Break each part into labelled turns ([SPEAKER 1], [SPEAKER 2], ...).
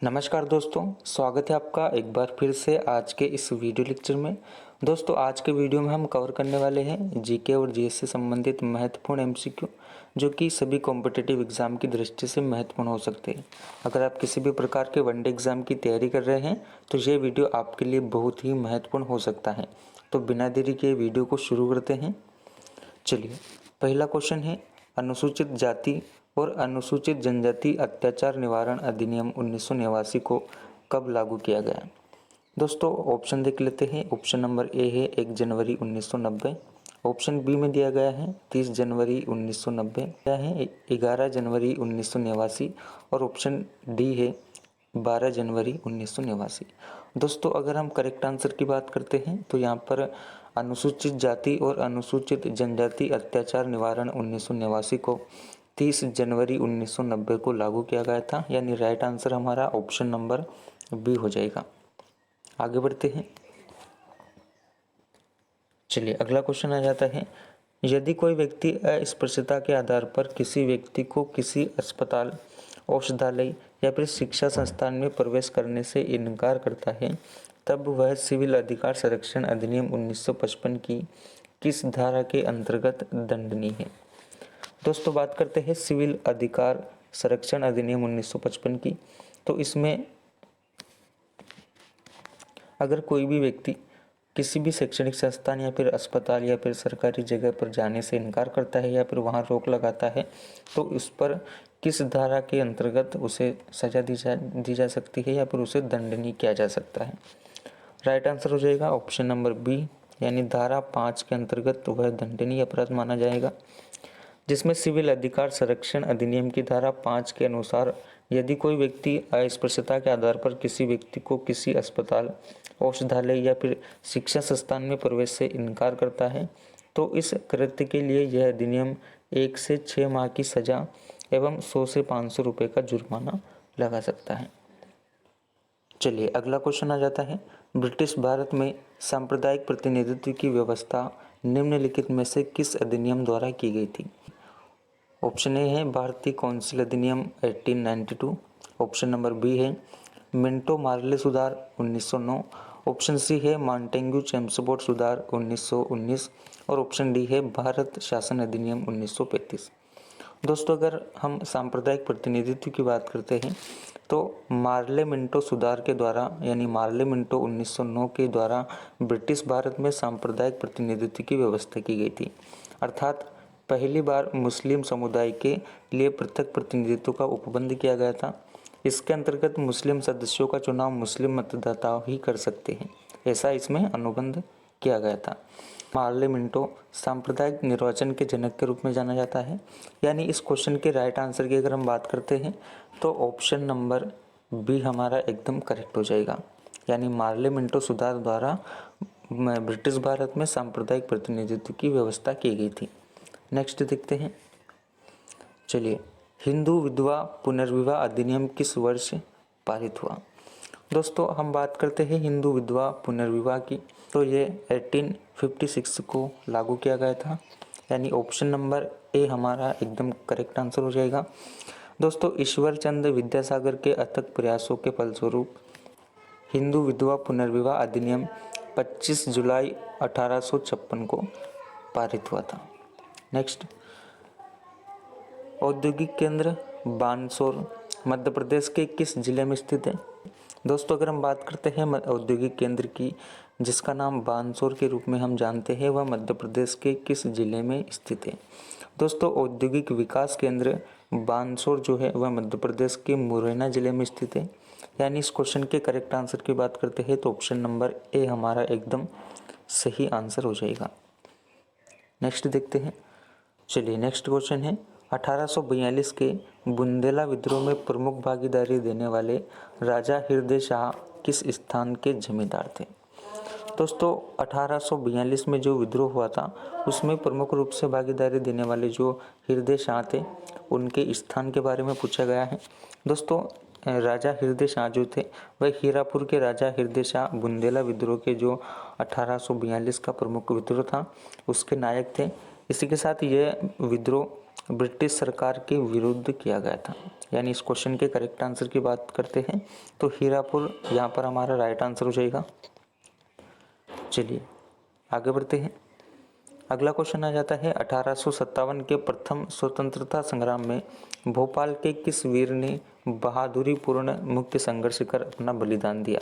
[SPEAKER 1] नमस्कार दोस्तों, स्वागत है आपका एक बार फिर से आज के इस वीडियो लेक्चर में। दोस्तों आज के वीडियो में हम कवर करने वाले हैं जीके और जीएस से संबंधित महत्वपूर्ण एमसीक्यू जो कि सभी कॉम्पिटिटिव एग्जाम की दृष्टि से महत्वपूर्ण हो सकते हैं। अगर आप किसी भी प्रकार के वनडे एग्जाम की तैयारी कर रहे हैं तो ये वीडियो आपके लिए बहुत ही महत्वपूर्ण हो सकता है। तो बिना देरी के वीडियो को शुरू करते हैं। चलिए, पहला क्वेश्चन है, अनुसूचित जाति और अनुसूचित जनजाति अत्याचार निवारण अधिनियम 1989 को कब लागू किया गया। दोस्तों ऑप्शन देख लेते हैं। ऑप्शन नंबर ए है 1 जनवरी 1990, ऑप्शन बी में दिया गया है 30 जनवरी 1990, क्या है 11 जनवरी 1989 और ऑप्शन डी है 12 जनवरी 1989। दोस्तों अगर हम करेक्ट आंसर की बात करते हैं तो यहाँ पर अनुसूचित जाति और अनुसूचित जनजाति अत्याचार निवारण 1989 को 30 जनवरी 1990 को लागू किया गया था, यानी राइट आंसर हमारा ऑप्शन नंबर बी हो जाएगा। आगे बढ़ते हैं। चलिए अगला क्वेश्चन आ जाता है, यदि कोई व्यक्ति अस्पृश्यता के आधार पर किसी व्यक्ति को किसी अस्पताल, औषधालय या फिर शिक्षा संस्थान में प्रवेश करने से इनकार करता है तब वह सिविल अधिकार संरक्षण अधिनियम 1955 की किस धारा के अंतर्गत दंडनीय है। दोस्तों बात करते हैं सिविल अधिकार संरक्षण अधिनियम 1955 की। तो इसमें अगर कोई भी व्यक्ति किसी भी शैक्षणिक संस्थान या फिर अस्पताल या फिर सरकारी जगह पर जाने से इनकार करता है या फिर वहां रोक लगाता है तो उस पर किस धारा के अंतर्गत उसे सजा दी जा सकती है या फिर उसे दंडनीय किया जा सकता है। राइट आंसर हो जाएगा ऑप्शन नंबर बी, यानी धारा 5 के अंतर्गत तो वह दंडनीय अपराध माना जाएगा, जिसमें सिविल अधिकार संरक्षण अधिनियम की धारा 5 के अनुसार यदि कोई व्यक्ति अस्पृश्यता के आधार पर किसी व्यक्ति को किसी अस्पताल, औषधालय या फिर शिक्षा संस्थान में प्रवेश से इनकार करता है तो इस कृत्य के लिए यह अधिनियम 1 से 6 माह की सजा एवं 100 से 500 रुपये का जुर्माना लगा सकता है। चलिए अगला क्वेश्चन आ जाता है, ब्रिटिश भारत में सांप्रदायिक प्रतिनिधित्व की व्यवस्था निम्नलिखित में से किस अधिनियम द्वारा की गई थी। ऑप्शन ए है भारतीय कौंसिल अधिनियम 1892, ऑप्शन नंबर बी है मिंटो मार्ले सुधार 1909, ऑप्शन सी है मॉन्टेग्यू चेम्सफोर्ड सुधार 1919 और ऑप्शन डी है भारत शासन अधिनियम 1935। दोस्तों अगर हम सांप्रदायिक प्रतिनिधित्व की बात करते हैं तो मार्ले मिंटो सुधार के द्वारा यानी मार्ले मिंटो 1909 के द्वारा ब्रिटिश भारत में सांप्रदायिक प्रतिनिधित्व की व्यवस्था की गई थी। अर्थात पहली बार मुस्लिम समुदाय के लिए पृथक प्रतिनिधित्व का उपबंध किया गया था। इसके अंतर्गत मुस्लिम सदस्यों का चुनाव मुस्लिम मतदाता ही कर सकते हैं, ऐसा इसमें अनुबंध किया गया था। मार्ले मिंटो सांप्रदायिक निर्वाचन के जनक के रूप में जाना जाता है, यानी इस क्वेश्चन के राइट आंसर की अगर हम बात करते हैं तो ऑप्शन नंबर बी हमारा एकदम करेक्ट हो जाएगा, यानी मार्ले मिंटो सुधार द्वारा ब्रिटिश भारत में सांप्रदायिक प्रतिनिधित्व की व्यवस्था की गई थी। नेक्स्ट देखते हैं। चलिए, हिंदू विधवा पुनर्विवाह अधिनियम किस वर्ष पारित हुआ। दोस्तों हम बात करते हैं हिंदू विधवा पुनर्विवाह की, तो ये 1856 को लागू किया गया था, यानी ऑप्शन नंबर ए हमारा एकदम करेक्ट आंसर हो जाएगा। दोस्तों ईश्वर चंद्र विद्यासागर के अथक प्रयासों के फलस्वरूप हिंदू विधवा पुनर्विवाह अधिनियम 25 जुलाई 1856 को पारित हुआ था। नेक्स्ट, औद्योगिक केंद्र बानसोर मध्य प्रदेश के किस जिले में स्थित है। दोस्तों अगर हम बात करते हैं औद्योगिक केंद्र की जिसका नाम बानसोर के रूप में हम जानते हैं, वह मध्य प्रदेश के किस जिले में स्थित है। दोस्तों औद्योगिक विकास केंद्र बानसोर जो है वह मध्य प्रदेश के मुरैना जिले में स्थित है, यानी इस क्वेश्चन के करेक्ट आंसर की बात करते हैं तो ऑप्शन नंबर ए हमारा एकदम सही आंसर हो जाएगा। नेक्स्ट देखते हैं। चलिए नेक्स्ट क्वेश्चन है, 1842 के बुंदेला विद्रोह में प्रमुख भागीदारी देने वाले राजा हृदय शाह किस स्थान के जमींदार थे। दोस्तों 1842 में जो विद्रोह हुआ था उसमें प्रमुख रूप से भागीदारी देने वाले जो हृदय शाह थे उनके स्थान के बारे में पूछा गया है। दोस्तों राजा हृदय शाह जो थे वह हीरापुर के राजा हृदय शाह बुंदेला विद्रोह के जो 1842 का प्रमुख विद्रोह था उसके नायक थे। इसी के साथ यह विद्रोह ब्रिटिश सरकार के विरुद्ध किया गया था। यानी इस क्वेश्चन के करेक्ट आंसर की बात करते हैं तो हीरापुर यहाँ पर हमारा राइट आंसर हो जाएगा। चलिए आगे बढ़ते हैं। अगला क्वेश्चन आ जाता है 1857 के प्रथम स्वतंत्रता संग्राम में भोपाल के किस वीर ने बहादुरी पूर्ण मुक्ति संघर्ष कर अपना बलिदान दिया।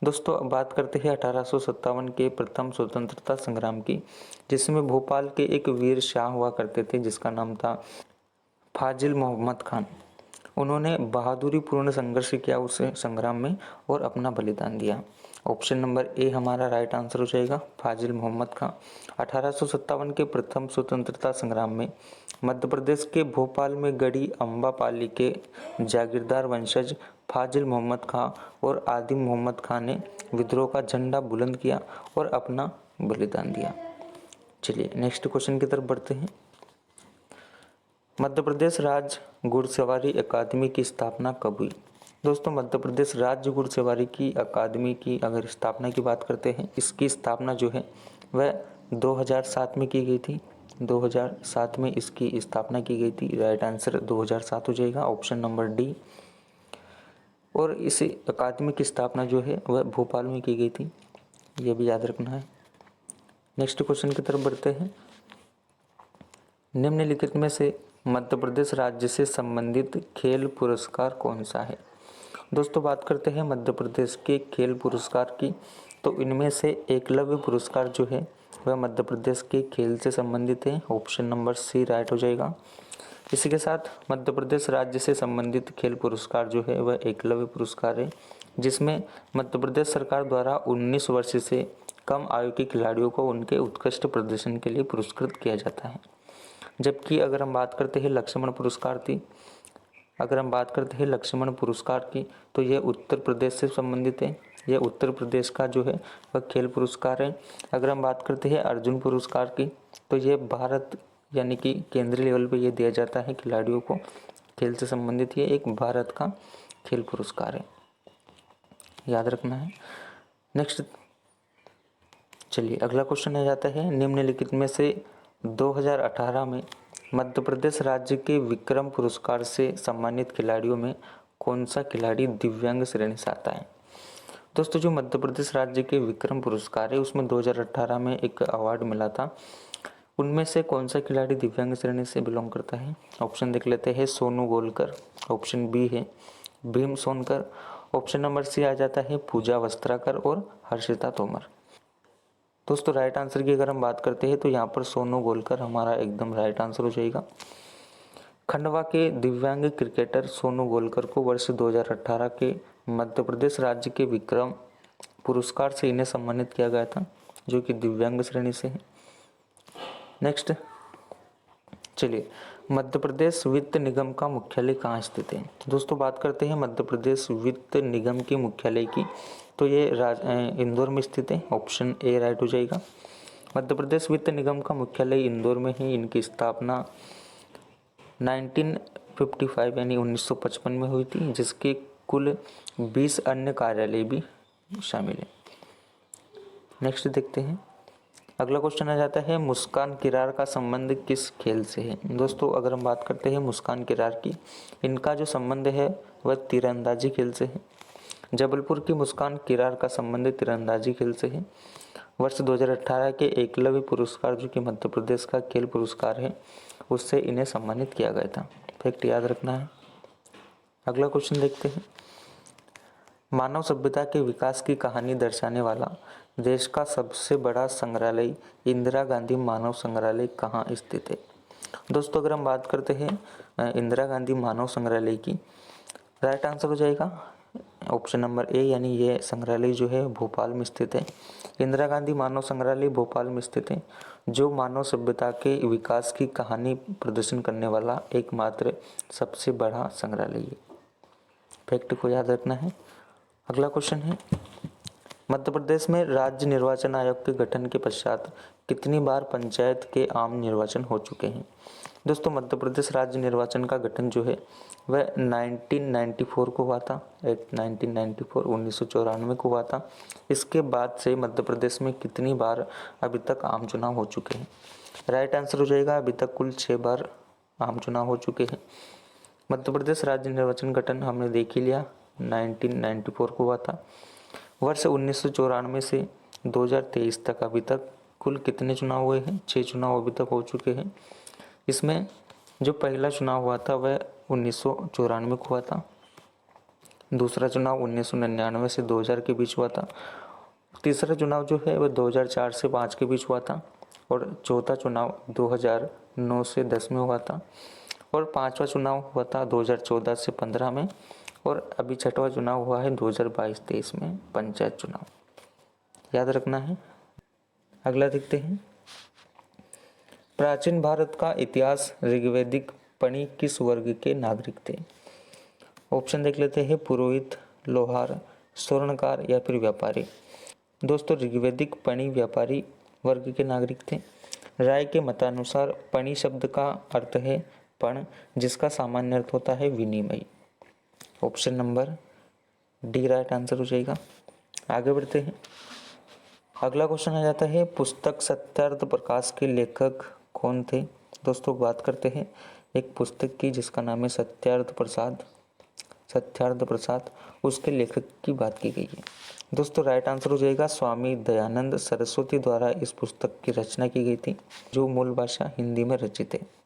[SPEAKER 1] दोस्तों अब बात करते हैं 1857 के प्रथम स्वतंत्रता संग्राम की, जिसमें भोपाल के एक वीर शाह हुआ करते थे जिसका नाम था फाजिल मोहम्मद खान। उन्होंने बहादुरी पूर्ण संघर्ष किया उस संग्राम में और अपना बलिदान दिया। ऑप्शन नंबर ए हमारा राइट आंसर हो जाएगा, फाजिल मोहम्मद खान। 1857 के प्रथम स्वतंत्रता संग्राम में मध्य प्रदेश के भोपाल में गढ़ी अम्बापाली के जागीरदार वंशज फाजिल मोहम्मद खां और आदिम मोहम्मद खान ने विद्रोह का झंडा बुलंद किया और अपना बलिदान दिया। चलिए नेक्स्ट क्वेश्चन की तरफ बढ़ते हैं। मध्य प्रदेश राज्य घुड़सवारी अकादमी की स्थापना कब हुई। दोस्तों मध्य प्रदेश राज्य घुड़सवारी की अकादमी की अगर स्थापना की बात करते हैं, इसकी स्थापना जो है वह 2007 में की गई थी। 2007 में इसकी स्थापना की गई थी। राइट आंसर 2007 हो जाएगा, ऑप्शन नंबर डी। और इस अकादमी की स्थापना जो है वह भोपाल में की गई थी, यह भी याद रखना है। नेक्स्ट क्वेश्चन की तरफ बढ़ते हैं। निम्नलिखित में से मध्य प्रदेश राज्य से संबंधित खेल पुरस्कार कौन सा है। दोस्तों बात करते हैं मध्य प्रदेश के खेल पुरस्कार की, तो इनमें से एकलव्य पुरस्कार जो है वह मध्य प्रदेश के खेल से संबंधित है। ऑप्शन नंबर सी राइट हो जाएगा। इसी के साथ मध्य प्रदेश राज्य से संबंधित खेल पुरस्कार जो है वह एकलव्य पुरस्कार है, जिसमें मध्य प्रदेश सरकार द्वारा 19 वर्ष से कम आयु के खिलाड़ियों को उनके उत्कृष्ट प्रदर्शन के लिए पुरस्कृत किया जाता है। जबकि अगर हम बात करते हैं लक्ष्मण पुरस्कार की तो यह उत्तर प्रदेश से संबंधित है। यह उत्तर प्रदेश का जो है वह खेल पुरस्कार है। अगर हम बात करते हैं अर्जुन पुरस्कार की तो यह भारत यानी कि केंद्रीय लेवल पे यह दिया जाता है खिलाड़ियों को, खेल से संबंधित ये एक भारत का खेल पुरस्कार है, याद रखना है। नेक्स्ट चलिए अगला क्वेश्चन आ जाता है। निम्नलिखित में से 2018 में मध्य प्रदेश राज्य के विक्रम पुरस्कार से सम्मानित खिलाड़ियों में कौन सा खिलाड़ी दिव्यांग श्रेणी से आता है। दोस्तों जो मध्य प्रदेश राज्य के विक्रम पुरस्कार है उसमें 2018 में एक अवार्ड मिला था, उनमें से कौन सा खिलाड़ी दिव्यांग श्रेणी से बिलोंग करता है। ऑप्शन देख लेते हैं। सोनू गोलकर, ऑप्शन बी है Bhim Sonkar, option number C आ जाता है पूजा वस्त्राकर और हर्षिता तोमर। दोस्तों राइट आंसर की अगर हम बात करते हैं तो यहाँ पर सोनू गोलकर हमारा एकदम राइट आंसर हो जाएगा। खंडवा के दिव्यांग क्रिकेटर सोनू गोलकर को वर्ष 2018 के मध्य प्रदेश राज्य के विक्रम पुरस्कार से इन्हें सम्मानित किया गया था, जो कि दिव्यांग श्रेणी से है। नेक्स्ट चलिए मध्य प्रदेश वित्त निगम का मुख्यालय कहाँ स्थित है। दोस्तों बात करते हैं मध्य प्रदेश वित्त निगम के मुख्यालय की, तो ये इंदौर में स्थित है। ऑप्शन ए राइट हो जाएगा। मध्य प्रदेश वित्त निगम का मुख्यालय इंदौर में है। इनकी स्थापना 1955 यानी 1955 में हुई थी, जिसके कुल 20 अन्य कार्यालय भी शामिल है। नेक्स्ट देखते हैं। अगला क्वेश्चन आ जाता है मुस्कान किरार का संबंध किस खेल से है। दोस्तों अगर हम बात करते हैं मुस्कान किरार की, इनका जो संबंध है वह तीरंदाजी खेल से है। जबलपुर की मुस्कान किरार का संबंध तीरंदाजी खेल से है। वर्ष 2018 के एकलव्य पुरस्कार जो कि मध्य प्रदेश का खेल पुरस्कार है उससे इन्हें सम्मानित किया गया था। फैक्ट याद रखना है। अगला क्वेश्चन देखते हैं। मानव सभ्यता के विकास की कहानी दर्शाने वाला देश का सबसे बड़ा संग्रहालय इंदिरा गांधी मानव संग्रहालय कहाँ स्थित है। दोस्तों अगर हम बात करते हैं इंदिरा गांधी मानव संग्रहालय की, राइट आंसर हो जाएगा ऑप्शन नंबर ए, यानी ये संग्रहालय जो है भोपाल में स्थित है। इंदिरा गांधी मानव संग्रहालय भोपाल में स्थित है, जो मानव सभ्यता के विकास की कहानी प्रदर्शन करने वाला एकमात्र सबसे बड़ा संग्रहालय है। फैक्ट को याद रखना है। अगला क्वेश्चन है मध्य प्रदेश में राज्य निर्वाचन आयोग के गठन के पश्चात कितनी बार पंचायत के आम निर्वाचन हो चुके हैं। दोस्तों मध्य प्रदेश राज्य निर्वाचन का गठन जो है वह 1994 को हुआ था। 1994 को हुआ था। इसके बाद से मध्य प्रदेश में कितनी बार अभी तक आम चुनाव हो चुके हैं। राइट आंसर हो जाएगा अभी तक कुल 6 बार आम चुनाव हो चुके हैं। मध्य प्रदेश राज्य निर्वाचन गठन हमने देख ही लिया, 1994 को हुआ था। वर्ष 1994 से 2023 तक अभी तक कुल कितने चुनाव हुए हैं? 6 चुनाव अभी तक हो चुके हैं। इसमें जो पहला चुनाव हुआ था वह 1994 को हुआ था। दूसरा चुनाव 1999 से 2000 के बीच हुआ था। तीसरा चुनाव जो है वह 2004 से 5 के बीच हुआ था। और चौथा चुनाव 2009 से 10 में हुआ था। और पांचवा चुनाव हुआ था 2014 से 15 में। और अभी छठवां चुनाव हुआ है 2022-23 में, पंचायत चुनाव। याद रखना है। अगला देखते हैं, प्राचीन भारत का इतिहास ऋग्वैदिक पणी किस वर्ग के नागरिक थे? ऑप्शन देख लेते हैं, पुरोहित, लोहार, स्वर्णकार या फिर व्यापारी। दोस्तों, ऋग्वैदिक पणी व्यापारी वर्ग के नागरिक थे। राय के मतानुसार पणी शब्द का अर्थ है पण, जिसका सामान्य अर्थ होता है विनिमय। Option number D right answer हो जाएगा। आगे बढ़ते हैं। अगला क्वेश्चन आ जाता है, पुस्तक सत्यार्थ प्रकाश के लेखक कौन थे? दोस्तों, बात करते हैं एक पुस्तक की जिसका नाम है सत्यार्थ प्रसाद, उसके लेखक की बात की गई है। दोस्तों, राइट आंसर हो जाएगा स्वामी दयानंद सरस्वती द्वारा इस पुस्तक की रचना की गई थी, जो मूल भाषा हिंदी में रचित है।